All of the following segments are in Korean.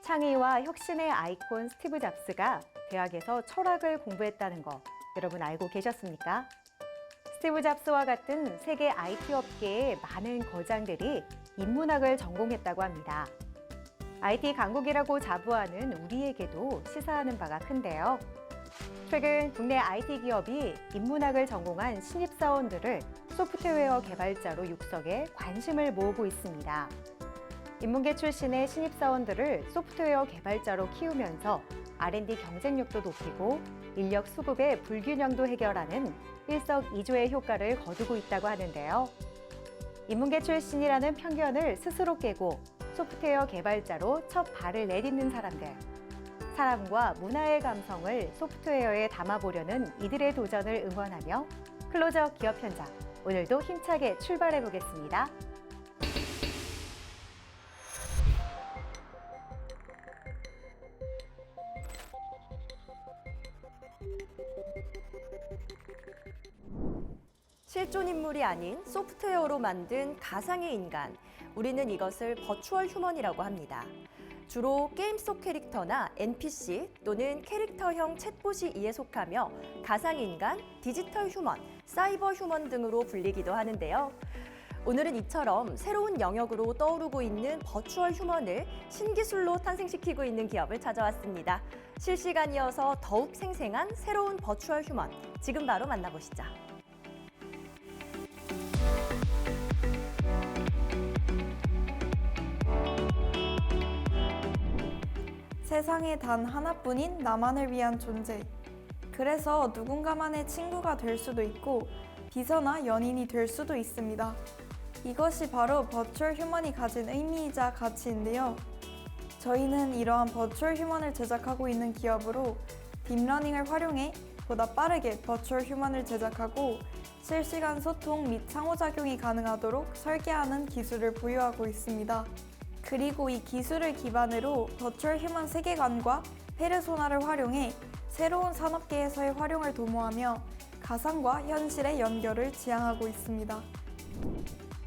창의와 혁신의 아이콘 스티브 잡스가 대학에서 철학을 공부했다는 거 여러분 알고 계셨습니까? 스티브 잡스와 같은 세계 IT 업계의 많은 거장들이 인문학을 전공했다고 합니다. IT 강국이라고 자부하는 우리에게도 시사하는 바가 큰데요. 최근 국내 IT 기업이 인문학을 전공한 신입사원들을 소프트웨어 개발자로 육성해 관심을 모으고 있습니다. 인문계 출신의 신입사원들을 소프트웨어 개발자로 키우면서 R&D 경쟁력도 높이고 인력 수급의 불균형도 해결하는 일석이조의 효과를 거두고 있다고 하는데요. 인문계 출신이라는 편견을 스스로 깨고 소프트웨어 개발자로 첫 발을 내딛는 사람들. 사람과 문화의 감성을 소프트웨어에 담아보려는 이들의 도전을 응원하며 클로저 기업 현장, 오늘도 힘차게 출발해 보겠습니다. 실존 인물이 아닌 소프트웨어로 만든 가상의 인간, 우리는 이것을 버추얼 휴먼이라고 합니다. 주로 게임 속 캐릭터나 NPC 또는 캐릭터형 챗봇이 이에 속하며 가상인간, 디지털 휴먼, 사이버 휴먼 등으로 불리기도 하는데요. 오늘은 이처럼 새로운 영역으로 떠오르고 있는 버추얼 휴먼을 신기술로 탄생시키고 있는 기업을 찾아왔습니다. 실시간이어서 더욱 생생한 새로운 버추얼 휴먼, 지금 바로 만나보시죠. 세상에 단 하나뿐인 나만을 위한 존재. 그래서 누군가만의 친구가 될 수도 있고 비서나 연인이 될 수도 있습니다. 이것이 바로 버추얼 휴먼이 가진 의미이자 가치인데요. 저희는 이러한 버추얼 휴먼을 제작하고 있는 기업으로 딥러닝을 활용해 보다 빠르게 버추얼 휴먼을 제작하고 실시간 소통 및 상호작용이 가능하도록 설계하는 기술을 보유하고 있습니다. 그리고 이 기술을 기반으로 버추얼 휴먼 세계관과 페르소나를 활용해 새로운 산업계에서의 활용을 도모하며 가상과 현실의 연결을 지향하고 있습니다.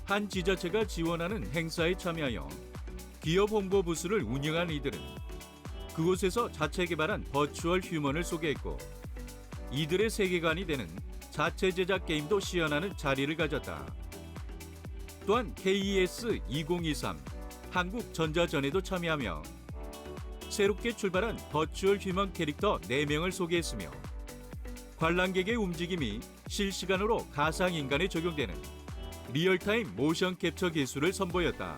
한 지자체가 지원하는 행사에 참여하여 기업 홍보 부스를 운영한 이들은 그곳에서 자체 개발한 버추얼 휴먼을 소개했고 이들의 세계관이 되는 자체 제작 게임도 시연하는 자리를 가졌다. 또한 KES 2023 한국전자전에도 참여하며 새롭게 출발한 버추얼 휴먼 캐릭터 4명을 소개했으며 관람객의 움직임이 실시간으로 가상인간에 적용되는 리얼타임 모션 캡처 기술을 선보였다.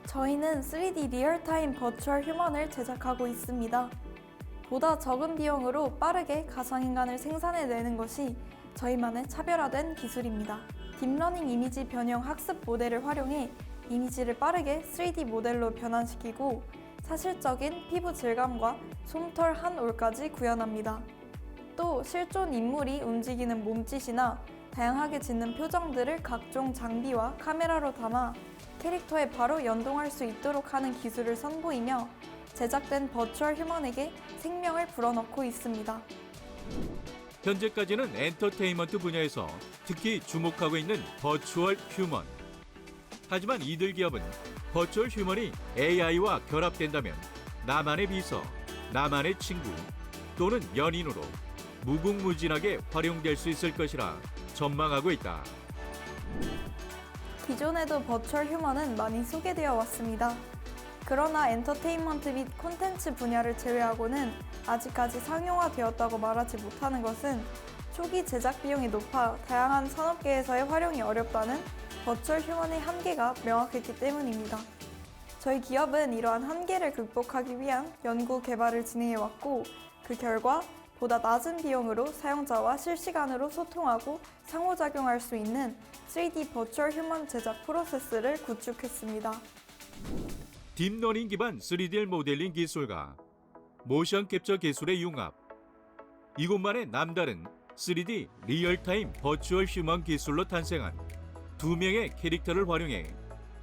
저희는 3D 리얼타임 버추얼 휴먼을 제작하고 있습니다. 보다 적은 비용으로 빠르게 가상인간을 생산해내는 것이 저희만의 차별화된 기술입니다. 딥러닝 이미지 변형 학습 모델을 활용해 이미지를 빠르게 3D 모델로 변환시키고 사실적인 피부 질감과 솜털 한 올까지 구현합니다. 또 실존 인물이 움직이는 몸짓이나 다양하게 짓는 표정들을 각종 장비와 카메라로 담아 캐릭터에 바로 연동할 수 있도록 하는 기술을 선보이며 제작된 버추얼 휴먼에게 생명을 불어넣고 있습니다. 현재까지는 엔터테인먼트 분야에서 특히 주목하고 있는 버추얼 휴먼. 하지만 이들 기업은 버추얼 휴먼이 AI와 결합된다면 나만의 비서, 나만의 친구 또는 연인으로 무궁무진하게 활용될 수 있을 것이라 전망하고 있다. 기존에도 버추얼 휴먼은 많이 소개되어 왔습니다. 그러나 엔터테인먼트 및 콘텐츠 분야를 제외하고는 아직까지 상용화되었다고 말하지 못하는 것은 초기 제작 비용이 높아 다양한 산업계에서의 활용이 어렵다는 버추얼 휴먼의 한계가 명확했기 때문입니다. 저희 기업은 이러한 한계를 극복하기 위한 연구 개발을 진행해왔고 그 결과 보다 낮은 비용으로 사용자와 실시간으로 소통하고 상호작용할 수 있는 3D 버추얼 휴먼 제작 프로세스를 구축했습니다. 딥러닝 기반 3D 모델링 기술과 모션 캡처 기술의 융합. 이곳만의 남다른 3D 리얼타임 버추얼 휴먼 기술로 탄생한 2명의 캐릭터를 활용해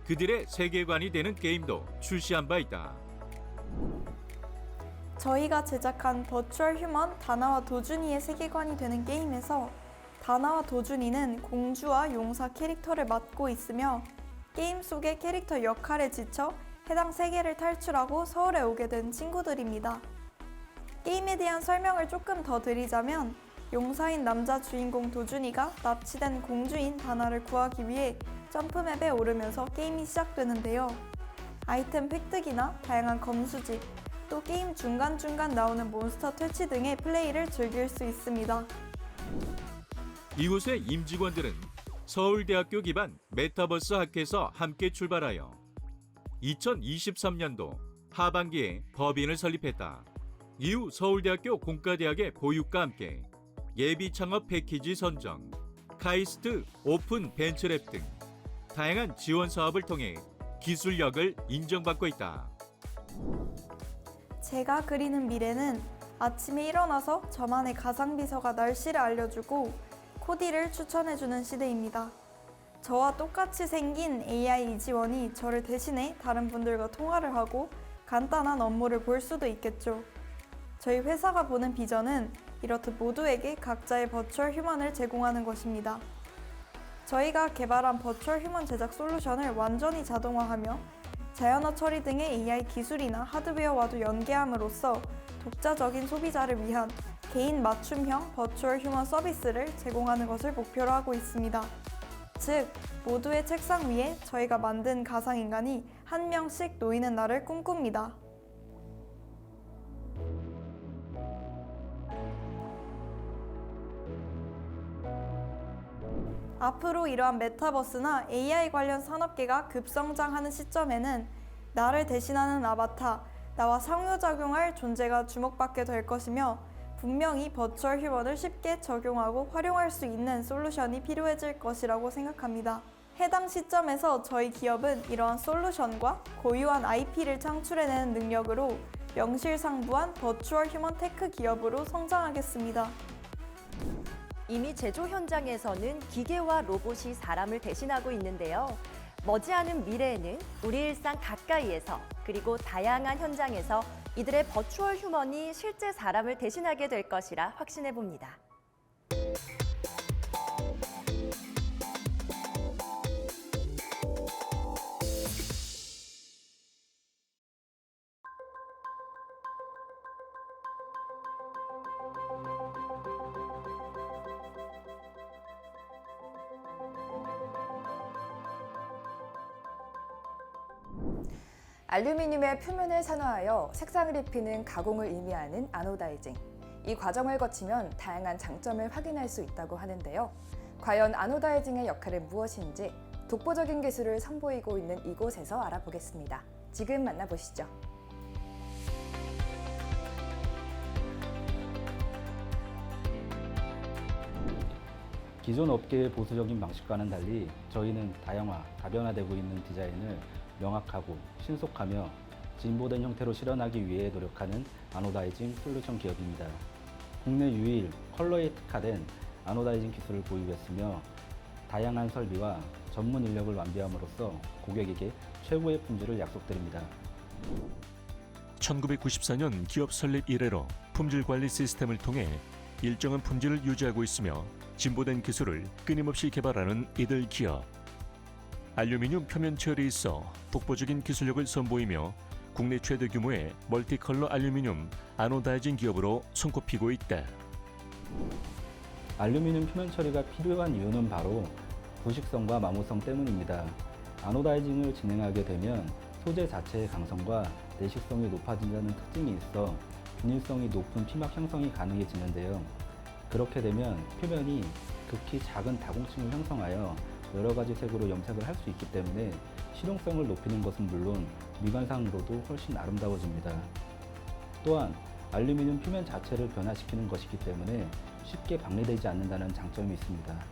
그들의 세계관이 되는 게임도 출시한 바 있다. 저희가 제작한 버추얼 휴먼 다나와 도준이의 세계관이 되는 게임에서 다나와 도준이는 공주와 용사 캐릭터를 맡고 있으며 게임 속의 캐릭터 역할에 지쳐 해당 세계를 탈출하고 서울에 오게 된 친구들입니다. 게임에 대한 설명을 조금 더 드리자면 용사인 남자 주인공 도준이가 납치된 공주인 다나를 구하기 위해 점프맵에 오르면서 게임이 시작되는데요. 아이템 획득이나 다양한 검수집, 또 게임 중간중간 나오는 몬스터 퇴치 등의 플레이를 즐길 수 있습니다. 이곳의 임직원들은 서울대학교 기반 메타버스 학회에서 함께 출발하여 2023년도 하반기에 법인을 설립했다. 이후 서울대학교 공과대학의 보육과 함께 예비 창업 패키지 선정, 카이스트 오픈 벤처랩 등 다양한 지원 사업을 통해 기술력을 인정받고 있다. 제가 그리는 미래는 아침에 일어나서 저만의 가상비서가 날씨를 알려주고 코디를 추천해주는 시대입니다. 저와 똑같이 생긴 AI 이지원이 저를 대신해 다른 분들과 통화를 하고 간단한 업무를 볼 수도 있겠죠. 저희 회사가 보는 비전은 이렇듯 모두에게 각자의 버추얼 휴먼을 제공하는 것입니다. 저희가 개발한 버추얼 휴먼 제작 솔루션을 완전히 자동화하며 자연어 처리 등의 AI 기술이나 하드웨어와도 연계함으로써 독자적인 소비자를 위한 개인 맞춤형 버추얼 휴먼 서비스를 제공하는 것을 목표로 하고 있습니다. 즉, 모두의 책상 위에 저희가 만든 가상인간이 한 명씩 놓이는 날을 꿈꿉니다. 앞으로 이러한 메타버스나 AI 관련 산업계가 급성장하는 시점에는 나를 대신하는 아바타, 나와 상호작용할 존재가 주목받게 될 것이며 분명히 버추얼 휴먼을 쉽게 적용하고 활용할 수 있는 솔루션이 필요해질 것이라고 생각합니다. 해당 시점에서 저희 기업은 이러한 솔루션과 고유한 IP를 창출해내는 능력으로 명실상부한 버추얼 휴먼 테크 기업으로 성장하겠습니다. 이미 제조 현장에서는 기계와 로봇이 사람을 대신하고 있는데요. 머지않은 미래에는 우리 일상 가까이에서 그리고 다양한 현장에서 이들의 버추얼 휴먼이 실제 사람을 대신하게 될 것이라 확신해 봅니다. 알루미늄의 표면을 산화하여 색상을 입히는 가공을 의미하는 아노다이징. 이 과정을 거치면 다양한 장점을 확인할 수 있다고 하는데요. 과연 아노다이징의 역할은 무엇인지 독보적인 기술을 선보이고 있는 이곳에서 알아보겠습니다. 지금 만나보시죠. 기존 업계의 보수적인 방식과는 달리 저희는 다양화, 다변화되고 있는 디자인을 명확하고 신속하며 진보된 형태로 실현하기 위해 노력하는 아노다이징 솔루션 기업입니다. 국내 유일 컬러에 특화된 아노다이징 기술을 보유했으며 다양한 설비와 전문 인력을 완비함으로써 고객에게 최고의 품질을 약속드립니다. 1994년 기업 설립 이래로 품질 관리 시스템을 통해 일정한 품질을 유지하고 있으며 진보된 기술을 끊임없이 개발하는 이들 기업. 알루미늄 표면 처리에 있어 독보적인 기술력을 선보이며 국내 최대 규모의 멀티컬러 알루미늄 아노다이징 기업으로 손꼽히고 있다. 알루미늄 표면 처리가 필요한 이유는 바로 부식성과 마모성 때문입니다. 아노다이징을 진행하게 되면 소재 자체의 강성과 내식성이 높아진다는 특징이 있어 균일성이 높은 피막 형성이 가능해지는데요. 그렇게 되면 표면이 극히 작은 다공층을 형성하여 여러 가지 색으로 염색을 할 수 있기 때문에 실용성을 높이는 것은 물론 미관상으로도 훨씬 아름다워집니다. 또한 알루미늄 표면 자체를 변화시키는 것이기 때문에 쉽게 박리되지 않는다는 장점이 있습니다.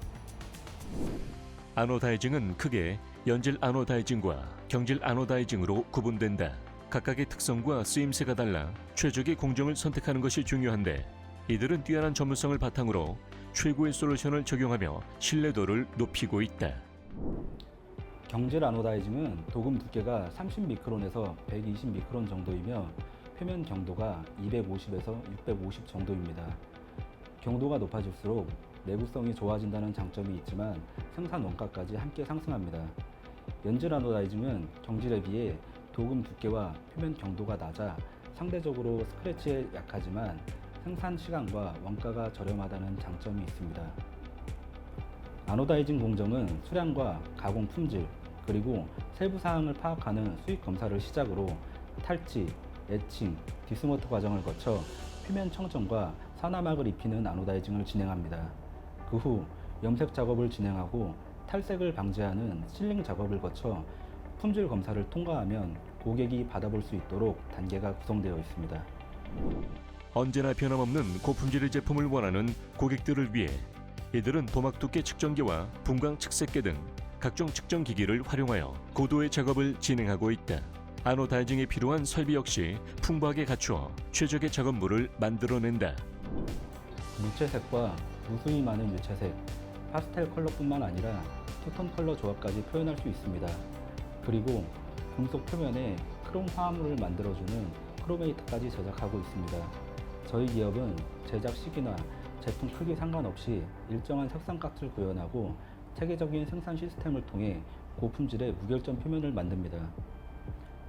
아노다이징은 크게 연질 아노다이징과 경질 아노다이징으로 구분된다. 각각의 특성과 쓰임새가 달라 최적의 공정을 선택하는 것이 중요한데 이들은 뛰어난 전문성을 바탕으로 최고의 솔루션을 적용하며 신뢰도를 높이고 있다. 경질 아노다이징은 도금 두께가 30미크론에서 120미크론 정도이며 표면 경도가 250에서 650 정도입니다. 경도가 높아질수록 내구성이 좋아진다는 장점이 있지만 생산 원가까지 함께 상승합니다. 연질 아노다이징은 경질에 비해 도금 두께와 표면 경도가 낮아 상대적으로 스크래치에 약하지만 생산 시간과 원가가 저렴하다는 장점이 있습니다. 아노다이징 공정은 수량과 가공 품질, 그리고 세부 사항을 파악하는 수익 검사를 시작으로 탈지, 에칭, 디스모트 과정을 거쳐 표면 청정과 산화막을 입히는 아노다이징을 진행합니다. 그 후 염색 작업을 진행하고 탈색을 방지하는 실링 작업을 거쳐 품질 검사를 통과하면 고객이 받아볼 수 있도록 단계가 구성되어 있습니다. 언제나 변함없는 고품질의 제품을 원하는 고객들을 위해 이들은 도막 두께 측정기와 분광 측색계 등 각종 측정 기기를 활용하여 고도의 작업을 진행하고 있다. 아노다이징에 필요한 설비 역시 풍부하게 갖추어 최적의 작업물을 만들어낸다. 무채색과 무수히 많은 유채색, 파스텔 컬러뿐만 아니라 투톤 컬러 조합까지 표현할 수 있습니다. 그리고 금속 표면에 크롬 화합물을 만들어주는 크로메이트까지 제작하고 있습니다. 저희 기업은 제작 시기나 제품 크기 상관없이 일정한 색상값을 구현하고 체계적인 생산 시스템을 통해 고품질의 무결점 표면을 만듭니다.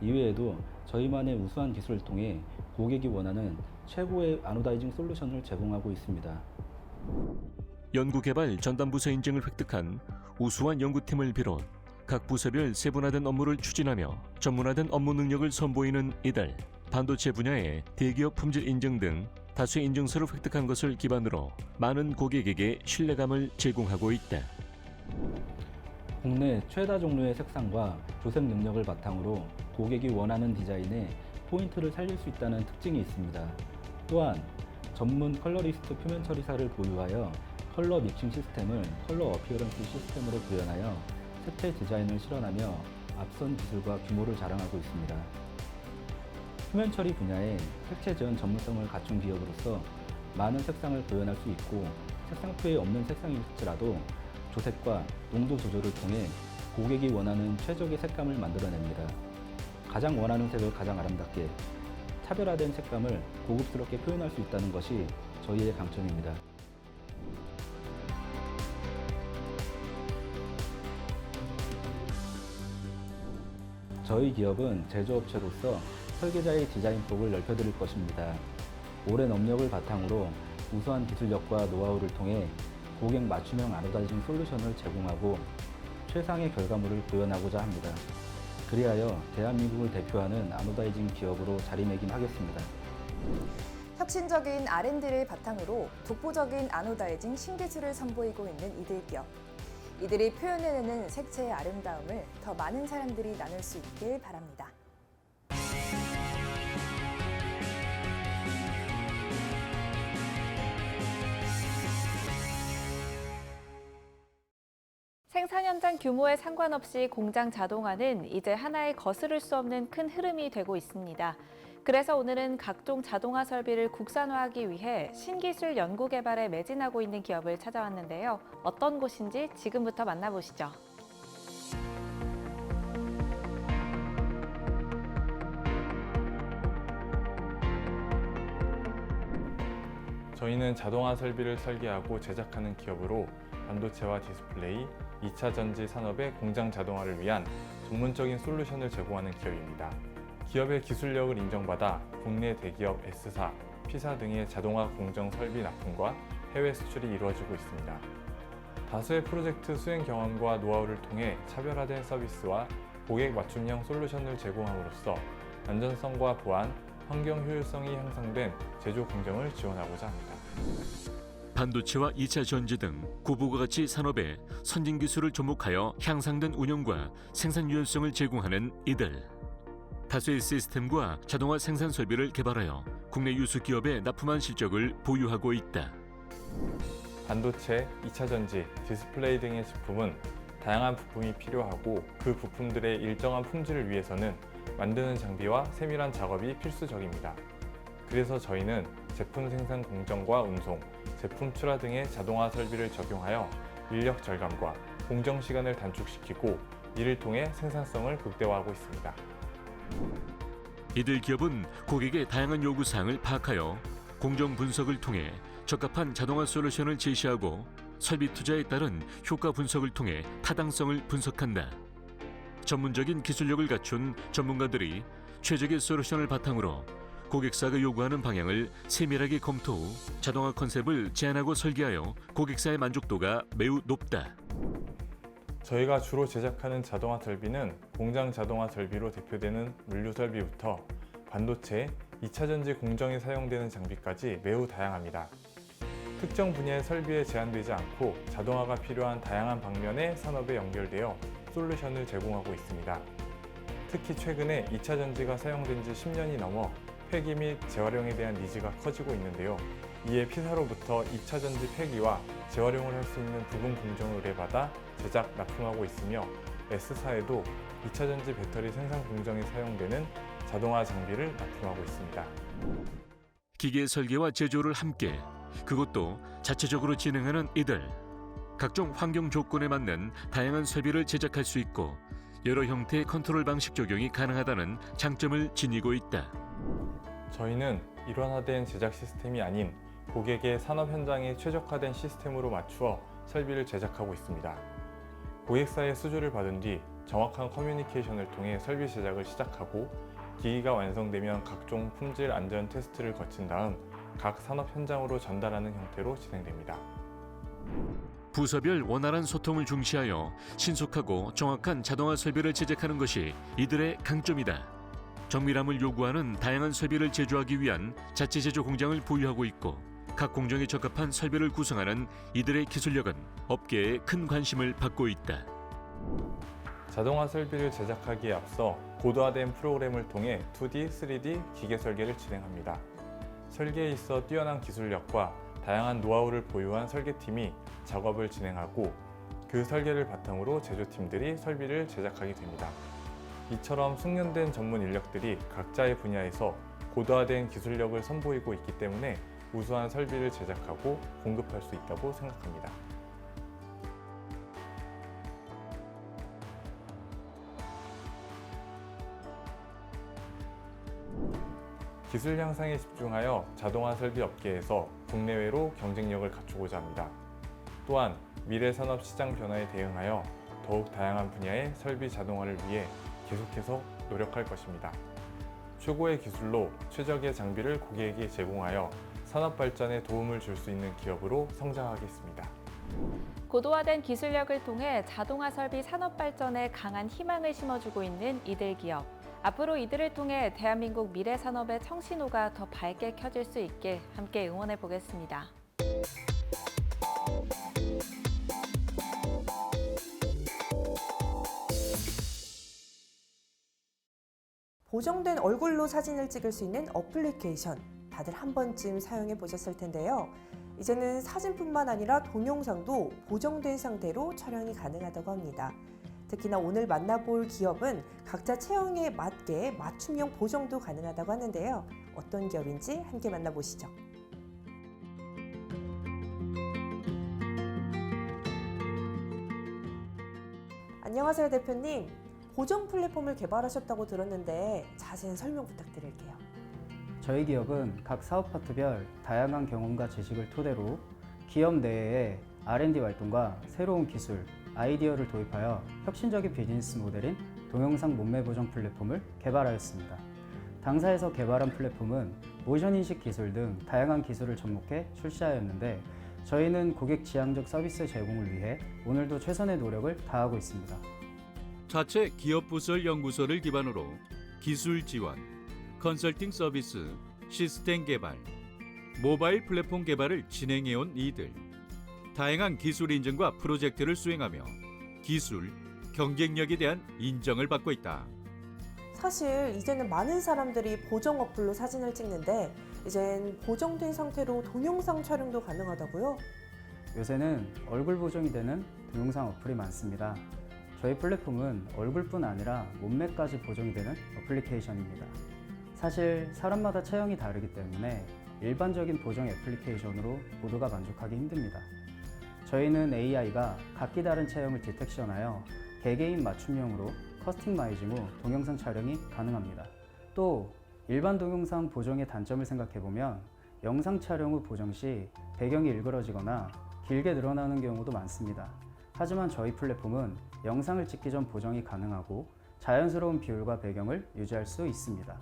이외에도 저희만의 우수한 기술을 통해 고객이 원하는 최고의 아노다이징 솔루션을 제공하고 있습니다. 연구개발 전담부서 인증을 획득한 우수한 연구팀을 비롯 각 부서별 세분화된 업무를 추진하며 전문화된 업무 능력을 선보이는 이들. 반도체 분야의 대기업 품질 인증 등 다수의 인증서를 획득한 것을 기반으로 많은 고객에게 신뢰감을 제공하고 있다. 국내 최다 종류의 색상과 조색 능력을 바탕으로 고객이 원하는 디자인에 포인트를 살릴 수 있다는 특징이 있습니다. 또한 전문 컬러리스트 표면 처리사를 보유하여 컬러 믹싱 시스템을 컬러 어피어런스 시스템으로 구현하여 색채 디자인을 실현하며 앞선 기술과 규모를 자랑하고 있습니다. 표면 처리 분야에 색채 지원 전문성을 갖춘 기업으로서 많은 색상을 구현할 수 있고 색상표에 없는 색상일지라도 조색과 농도 조절을 통해 고객이 원하는 최적의 색감을 만들어냅니다. 가장 원하는 색을 가장 아름답게, 차별화된 색감을 고급스럽게 표현할 수 있다는 것이 저희의 강점입니다. 저희 기업은 제조업체로서 설계자의 디자인 폭을 넓혀드릴 것입니다. 오랜 업력을 바탕으로 우수한 기술력과 노하우를 통해 고객 맞춤형 아노다이징 솔루션을 제공하고 최상의 결과물을 구현하고자 합니다. 그리하여 대한민국을 대표하는 아노다이징 기업으로 자리매김하겠습니다. 혁신적인 R&D를 바탕으로 독보적인 아노다이징 신기술을 선보이고 있는 이들 기업. 이들이 표현해내는 색채의 아름다움을 더 많은 사람들이 나눌 수 있길 바랍니다. 생산 현장 규모에 상관없이 공장 자동화는 이제 하나의 거스를 수 없는 큰 흐름이 되고 있습니다. 그래서 오늘은 각종 자동화 설비를 국산화하기 위해 신기술 연구 개발에 매진하고 있는 기업을 찾아왔는데요. 어떤 곳인지 지금부터 만나보시죠. 저희는 자동화 설비를 설계하고 제작하는 기업으로 반도체와 디스플레이, 2차 전지 산업의 공장 자동화를 위한 전문적인 솔루션을 제공하는 기업입니다. 기업의 기술력을 인정받아 국내 대기업 S사, P사 등의 자동화 공정 설비 납품과 해외 수출이 이루어지고 있습니다. 다수의 프로젝트 수행 경험과 노하우를 통해 차별화된 서비스와 고객 맞춤형 솔루션을 제공함으로써 안전성과 보안, 환경 효율성이 향상된 제조 공정을 지원하고자 합니다. 반도체와 2차 전지 등 고부가 가치 산업에 선진 기술을 접목하여 향상된 운영과 생산 유연성을 제공하는 이들. 다수의 시스템과 자동화 생산 설비를 개발하여 국내 유수 기업에 납품한 실적을 보유하고 있다. 반도체, 2차 전지, 디스플레이 등의 제품은 다양한 부품이 필요하고 그 부품들의 일정한 품질을 위해서는 만드는 장비와 세밀한 작업이 필수적입니다. 그래서 저희는 제품 생산 공정과 운송, 제품 출하 등의 자동화 설비를 적용하여 인력 절감과 공정 시간을 단축시키고 이를 통해 생산성을 극대화하고 있습니다. 이들 기업은 고객의 다양한 요구사항을 파악하여 공정 분석을 통해 적합한 자동화 솔루션을 제시하고 설비 투자에 따른 효과 분석을 통해 타당성을 분석한다. 전문적인 기술력을 갖춘 전문가들이 최적의 솔루션을 바탕으로 고객사가 요구하는 방향을 세밀하게 검토 후 자동화 컨셉을 제안하고 설계하여 고객사의 만족도가 매우 높다. 저희가 주로 제작하는 자동화 설비는 공장 자동화 설비로 대표되는 물류 설비부터 반도체, 2차 전지 공정에 사용되는 장비까지 매우 다양합니다. 특정 분야의 설비에 제한되지 않고 자동화가 필요한 다양한 방면의 산업에 연결되어 솔루션을 제공하고 있습니다. 특히 최근에 2차 전지가 사용된 지 10년이 넘어 폐기 및 재활용에 대한 니즈가 커지고 있는데요. 이에 P사로부터 2차 전지 폐기와 재활용을 할 수 있는 부분 공정을 의뢰받아 제작, 납품하고 있으며 S사에도 2차 전지 배터리 생산 공정에 사용되는 자동화 장비를 납품하고 있습니다. 기계 설계와 제조를 함께 그것도 자체적으로 진행하는 이들. 각종 환경 조건에 맞는 다양한 설비를 제작할 수 있고 여러 형태의 컨트롤 방식 적용이 가능하다는 장점을 지니고 있다. 저희는 일원화된 제작 시스템이 아닌 고객의 산업 현장에 최적화된 시스템으로 맞추어 설비를 제작하고 있습니다. 고객사의 수주를 받은 뒤 정확한 커뮤니케이션을 통해 설비 제작을 시작하고 기기가 완성되면 각종 품질 안전 테스트를 거친 다음 각 산업 현장으로 전달하는 형태로 진행됩니다. 부서별 원활한 소통을 중시하여 신속하고 정확한 자동화 설비를 제작하는 것이 이들의 강점이다. 정밀함을 요구하는 다양한 설비를 제조하기 위한 자체 제조 공장을 보유하고 있고 각 공정에 적합한 설비를 구성하는 이들의 기술력은 업계에 큰 관심을 받고 있다. 자동화 설비를 제작하기에 앞서 고도화된 프로그램을 통해 2D, 3D 기계 설계를 진행합니다. 설계에 있어 뛰어난 기술력과 다양한 노하우를 보유한 설계팀이 작업을 진행하고 그 설계를 바탕으로 제조팀들이 설비를 제작하게 됩니다. 이처럼 숙련된 전문 인력들이 각자의 분야에서 고도화된 기술력을 선보이고 있기 때문에 우수한 설비를 제작하고 공급할 수 있다고 생각합니다. 기술 향상에 집중하여 자동화 설비 업계에서 국내외로 경쟁력을 갖추고자 합니다. 또한 미래 산업 시장 변화에 대응하여 더욱 다양한 분야의 설비 자동화를 위해 계속해서 노력할 것입니다. 최고의 기술로 최적의 장비를 고객에게 제공하여 산업 발전에 도움을 줄 수 있는 기업으로 성장하겠습니다. 고도화된 기술력을 통해 자동화 설비 산업 발전에 강한 희망을 심어주고 있는 이들 기업. 앞으로 이들을 통해 대한민국 미래 산업의 청신호가 더 밝게 켜질 수 있게 함께 응원해 보겠습니다. 보정된 얼굴로 사진을 찍을 수 있는 어플리케이션 다들 한 번쯤 사용해 보셨을 텐데요. 이제는 사진뿐만 아니라 동영상도 보정된 상태로 촬영이 가능하다고 합니다. 특히나 오늘 만나볼 기업은 각자 체형에 맞게 맞춤형 보정도 가능하다고 하는데요. 어떤 기업인지 함께 만나보시죠. 안녕하세요, 대표님. 보정 플랫폼을 개발하셨다고 들었는데 자세한 설명 부탁드릴게요. 저희 기업은 각 사업 파트별 다양한 경험과 지식을 토대로 기업 내에 R&D 활동과 새로운 기술, 아이디어를 도입하여 혁신적인 비즈니스 모델인 동영상 몸매 보정 플랫폼을 개발하였습니다. 당사에서 개발한 플랫폼은 모션 인식 기술 등 다양한 기술을 접목해 출시하였는데 저희는 고객 지향적 서비스 제공을 위해 오늘도 최선의 노력을 다하고 있습니다. 자체 기업 부설 연구소를 기반으로 기술 지원, 컨설팅 서비스, 시스템 개발, 모바일 플랫폼 개발을 진행해온 이들. 다양한 기술 인증과 프로젝트를 수행하며 기술, 경쟁력에 대한 인정을 받고 있다. 사실 이제는 많은 사람들이 보정 어플로 사진을 찍는데 이젠 보정된 상태로 동영상 촬영도 가능하다고요? 요새는 얼굴 보정이 되는 동영상 어플이 많습니다. 저희 플랫폼은 얼굴뿐 아니라 몸매까지 보정이 되는 어플리케이션입니다. 사실 사람마다 체형이 다르기 때문에 일반적인 보정 애플리케이션으로 모두가 만족하기 힘듭니다. 저희는 AI가 각기 다른 체형을 디텍션하여 개개인 맞춤형으로 커스터마이징 후 동영상 촬영이 가능합니다. 또 일반 동영상 보정의 단점을 생각해보면 영상 촬영 후 보정 시 배경이 일그러지거나 길게 늘어나는 경우도 많습니다. 하지만 저희 플랫폼은 영상을 찍기 전 보정이 가능하고 자연스러운 비율과 배경을 유지할 수 있습니다.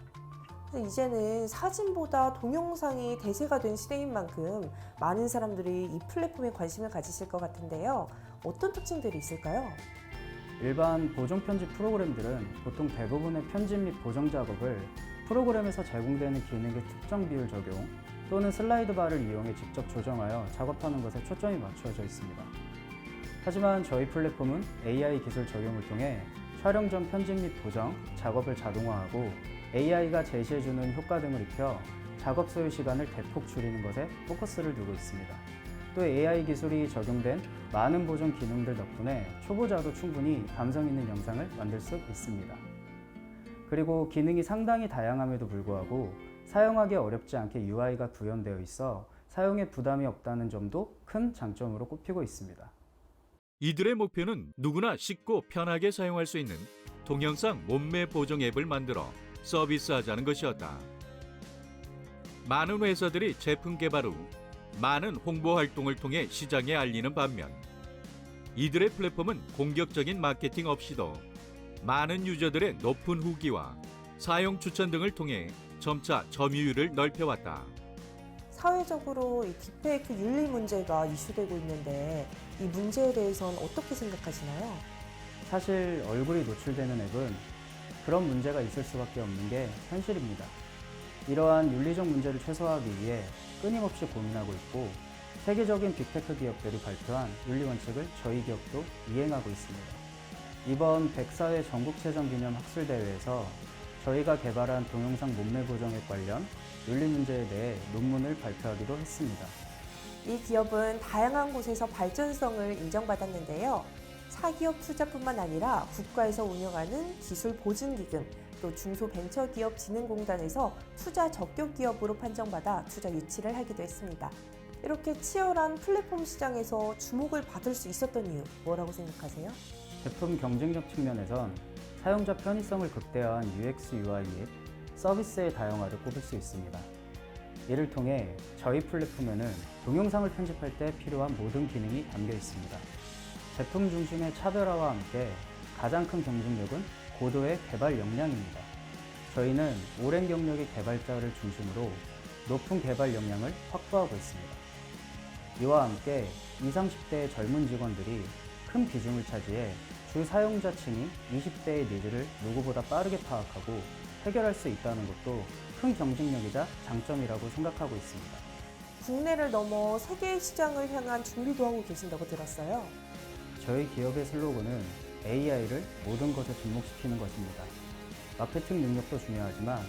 이제는 사진보다 동영상이 대세가 된 시대인 만큼 많은 사람들이 이 플랫폼에 관심을 가지실 것 같은데요. 어떤 특징들이 있을까요? 일반 보정 편집 프로그램들은 보통 대부분의 편집 및 보정 작업을 프로그램에서 제공되는 기능의 특정 비율 적용 또는 슬라이드 바를 이용해 직접 조정하여 작업하는 것에 초점이 맞추어져 있습니다. 하지만 저희 플랫폼은 AI 기술 적용을 통해 촬영 전 편집 및 보정, 작업을 자동화하고 AI가 제시해주는 효과 등을 입혀 작업 소요 시간을 대폭 줄이는 것에 포커스를 두고 있습니다. 또 AI 기술이 적용된 많은 보정 기능들 덕분에 초보자도 충분히 감성 있는 영상을 만들 수 있습니다. 그리고 기능이 상당히 다양함에도 불구하고 사용하기 어렵지 않게 UI가 구현되어 있어 사용에 부담이 없다는 점도 큰 장점으로 꼽히고 있습니다. 이들의 목표는 누구나 쉽고 편하게 사용할 수 있는 동영상 몸매 보정 앱을 만들어 서비스하자는 것이었다. 많은 회사들이 제품 개발 후 많은 홍보 활동을 통해 시장에 알리는 반면 이들의 플랫폼은 공격적인 마케팅 없이도 많은 유저들의 높은 후기와 사용 추천 등을 통해 점차 점유율을 넓혀왔다. 사회적으로 이 딥페이크 윤리 문제가 이슈되고 있는데 이 문제에 대해서는 어떻게 생각하시나요? 사실 얼굴이 노출되는 앱은 그런 문제가 있을 수밖에 없는 게 현실입니다. 이러한 윤리적 문제를 최소화하기 위해 끊임없이 고민하고 있고 세계적인 빅테크 기업들이 발표한 윤리 원칙을 저희 기업도 이행하고 있습니다. 이번 104회 전국체전 기념 학술대회에서 저희가 개발한 동영상 몸매 보정 앱 관련 윤리 문제에 대해 논문을 발표하기도 했습니다. 이 기업은 다양한 곳에서 발전성을 인정받았는데요. 사기업 투자뿐만 아니라 국가에서 운영하는 기술보증기금, 또 중소벤처기업진흥공단에서 투자 적격 기업으로 판정받아 투자 유치를 하기도 했습니다. 이렇게 치열한 플랫폼 시장에서 주목을 받을 수 있었던 이유 뭐라고 생각하세요? 제품 경쟁력 측면에선 사용자 편의성을 극대화한 UX, UI 및 서비스의 다양화를 꼽을 수 있습니다. 이를 통해 저희 플랫폼에는 동영상을 편집할 때 필요한 모든 기능이 담겨 있습니다. 제품 중심의 차별화와 함께 가장 큰 경쟁력은 고도의 개발 역량입니다. 저희는 오랜 경력의 개발자를 중심으로 높은 개발 역량을 확보하고 있습니다. 이와 함께 20, 30대의 젊은 직원들이 큰 비중을 차지해 주 사용자층인 20대의 니즈를 누구보다 빠르게 파악하고 해결할 수 있다는 것도 큰 경쟁력이자 장점이라고 생각하고 있습니다. 국내를 넘어 세계 시장을 향한 준비도 하고 계신다고 들었어요. 저희 기업의 슬로건은 AI를 모든 것에 접목시키는 것입니다. 마케팅 능력도 중요하지만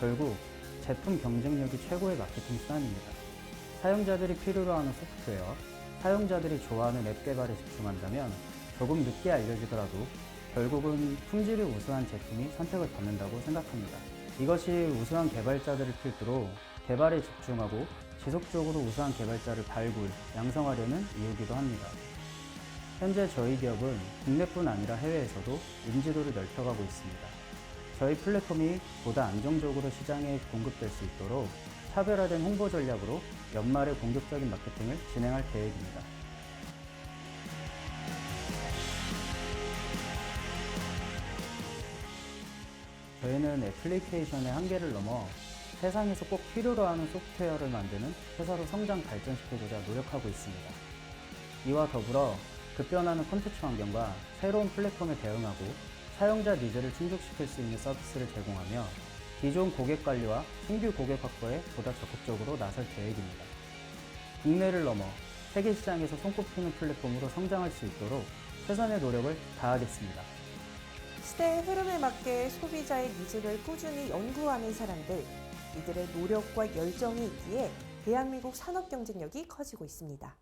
결국 제품 경쟁력이 최고의 마케팅 수단입니다. 사용자들이 필요로 하는 소프트웨어, 사용자들이 좋아하는 앱 개발에 집중한다면 조금 늦게 알려지더라도 결국은 품질이 우수한 제품이 선택을 받는다고 생각합니다. 이것이 우수한 개발자들을 필두로 개발에 집중하고 지속적으로 우수한 개발자를 발굴, 양성하려는 이유기도 합니다. 현재 저희 기업은 국내뿐 아니라 해외에서도 인지도를 넓혀가고 있습니다. 저희 플랫폼이 보다 안정적으로 시장에 공급될 수 있도록 차별화된 홍보 전략으로 연말에 공격적인 마케팅을 진행할 계획입니다. 저희는 애플리케이션의 한계를 넘어 세상에서 꼭 필요로 하는 소프트웨어를 만드는 회사로 성장 발전시키고자 노력하고 있습니다. 이와 더불어 급변하는 콘텐츠 환경과 새로운 플랫폼에 대응하고 사용자 니즈를 충족시킬 수 있는 서비스를 제공하며 기존 고객 관리와 신규 고객 확보에 보다 적극적으로 나설 계획입니다. 국내를 넘어 세계 시장에서 손꼽히는 플랫폼으로 성장할 수 있도록 최선의 노력을 다하겠습니다. 시대의 흐름에 맞게 소비자의 니즈를 꾸준히 연구하는 사람들, 이들의 노력과 열정이 있기에 대한민국 산업 경쟁력이 커지고 있습니다.